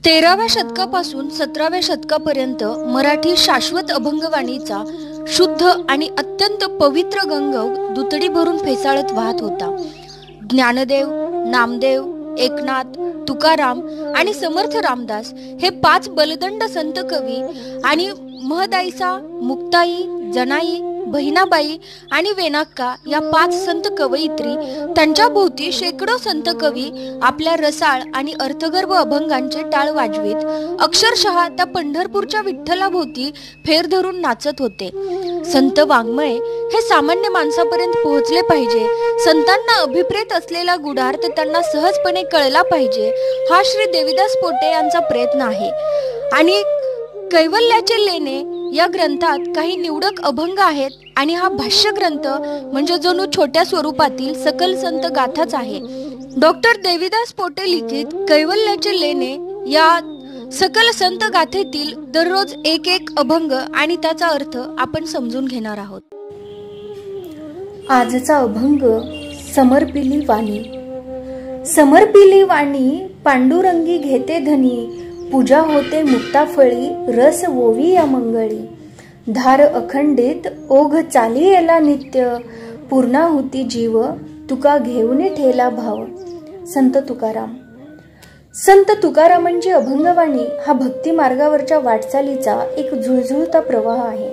13व्या शतकापासून 17व्या शतकापर्यंत मराठी शाश्वत अभंगवाणीचा शुद्ध आणि अत्यंत पवित्र गंगव दुतडी भरून फेसाळत वाहत होता. ज्ञानदेव, नामदेव, एकनाथ, तुकाराम आणि समर्थ रामदास हे 5 बलदंड संत कवी आणि महदाईसा, मुक्ताई, जनाई, बहिणाबाई आणि वेनाक्का या 5 संत कवयित्री, त्यांच्या भोवती शेकडो संत कवी आपल्या रसाळ आणि अर्थगर्भ अभंगांचे टाळ वाजवीत अक्षरशः त्या पंढरपूरच्या विठ्ठलाभोवती फेर धरून नाचत होते. संत वाङ्मय हे सामान्य माणसापर्यंत पोहोचले पाहिजे, संतांना अभिप्रेत असलेला गुढार्थ त्यांना सहजपणे कळला पाहिजे, हा श्री देविदास पोटे यांचा प्रयत्न आहे. आणि कैवल्याचे लेणे या ग्रंथात काही निवडक अभंग आहेत आणि हा भाष्य ग्रंथ म्हणजे जणू छोट्या स्वरूपातील सकल संत गाथाच आहे. डॉक्टर देविदास पोटे लिखित कैवल्याचे लेणे या सकल संत गाथेतील दररोज एक अभंग आणि त्याचा अर्थ आपण समजून घेणार आहोत. आजचा अभंग समर्पिली वाणी. समर्पिली वाणी पांडुरंगी घेते धनी, पूजा होते मुक्ताफळी, रस ओवी या मंगळी. धार अखंडित ओघ चाली येला नित्य, पूर्णाहुती जीव तुका घेऊन ठेला भाव. संत तुकाराम. संत तुकारामांची अभंगवाणी हा भक्ती मार्गावरच्या वाटचालीचा एक झुळझुळता प्रवाह आहे.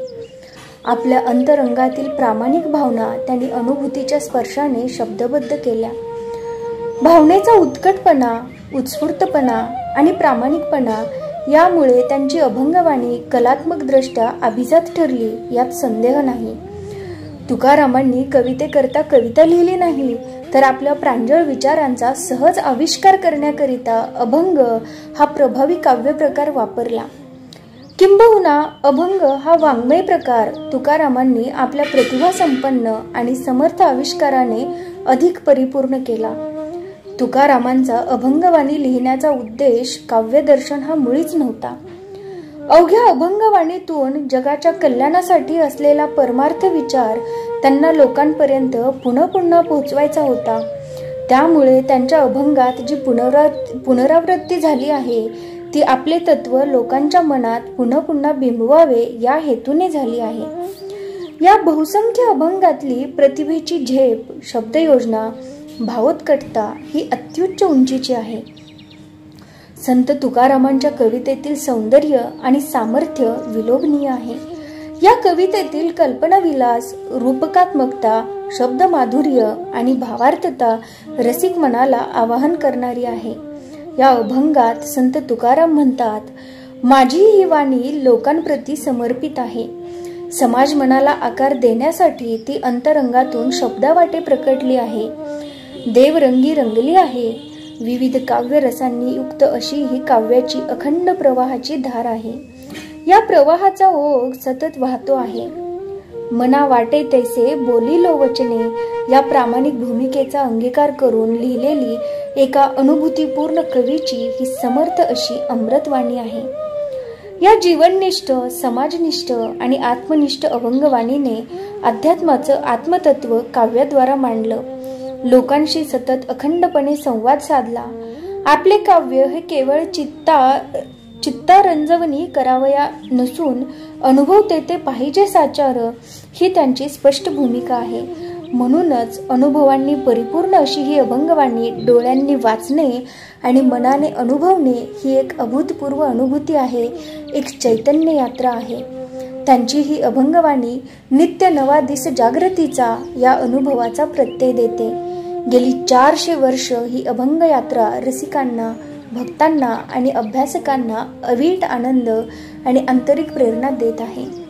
आपल्या अंतरंगातील प्रामाणिक भावना त्यांनी अनुभूतीच्या स्पर्शाने शब्दबद्ध केल्या. भावनेचा उत्कटपणा, उत्स्फूर्तपणा आणि प्रामाणिकपणा यामुळे त्यांची अभंगवाणी कलात्मक दृष्ट्या अभिजात ठरली, यात संदेह नाही. तुकारामांनी कवितेकरता कविता लिहिली नाही, तर आपल्या प्रांजळ विचारांचा सहज आविष्कार करण्याकरिता अभंग हा प्रभावी काव्य प्रकार वापरला. किंबहुना अभंग हा वाङ्मय प्रकार तुकारामांनी आपल्या प्रतिभासंपन्न आणि समर्थ आविष्काराने अधिक परिपूर्ण केला. तुकारामांचा अभंगवाणी लिहिण्याचा उद्देश काव्यदर्शन हा मुळीच नव्हता. अवघ्या अभंगवाणीतून जगाच्या कल्याणासाठी असलेला परमार्थ विचार त्यांना लोकांपर्यंत पुन्हा पुन्हा पोहोचवायचा होता. त्यामुळे त्यांच्या अभंगात जी पुनरावृत्ती झाली आहे ती आपले तत्व लोकांच्या मनात पुन्हा पुन्हा बिंबवावे या हेतूने झाली आहे. या बहुसंख्य अभंगातली प्रतिभेची झेप, शब्दयोजना, भावोत्कटता ही अत्युच्च उंचीची आहे. संत तुकारामांच्या कवितेतील सौंदर्य आणि सामर्थ्य विलोभनीय आहे. या कवितेतील कल्पनाविलास, रूपकात्मकता, शब्दमाधुर्य आणि भावार्थता रसिक मनाला आवाहन करणारी आहे. या अभंगात संत तुकाराम म्हणतात, माझी ही वाणी लोकांप्रती समर्पित आहे. समाज मनाला आकार देण्यासाठी ती अंतरंगातून शब्दावाटे प्रकटली आहे. देवरंगी रंगली आहे. विविध काव्य रसांनी युक्त अशी ही काव्याची अखंड प्रवाहाची धार आहे. या प्रवाहाचा ओघ सतत वाहतो आहे. मना वाटे तैसे बोलिलो वचने या प्रामाणिक भूमिकेचा अंगीकार करून लिहिलेली एका अनुभूतीपूर्ण कवीची ही समर्थ अशी अमृतवाणी आहे. या जीवननिष्ठ, समाजनिष्ठ आणि आत्मनिष्ठ अभंगवाणीने अध्यात्माचं आत्मतत्व काव्याद्वारा मांडलं. लोकांशी सतत अखंडपणे संवाद साधला. आपले काव्य हे केवळ चित्तारंजवणी करावया नसून अनुभव तेथे पाहिजे साचार ही त्यांची स्पष्ट भूमिका आहे. म्हणूनच अनुभवांनी परिपूर्ण अशी ही अभंगवाणी डोळ्यांनी वाचणे आणि मनाने अनुभवणे ही एक अभूतपूर्व अनुभूती आहे, एक चैतन्य यात्रा आहे. त्यांची ही अभंगवाणी नित्य नवा दिस जागृतीचा या अनुभवाचा प्रत्यय देते. गेली 400 वर्ष ही अभंग यात्रा रसिकांना, भक्तांना आणि अभ्यासकांना अवीट आनंद आणि आंतरिक प्रेरणा देत आहे.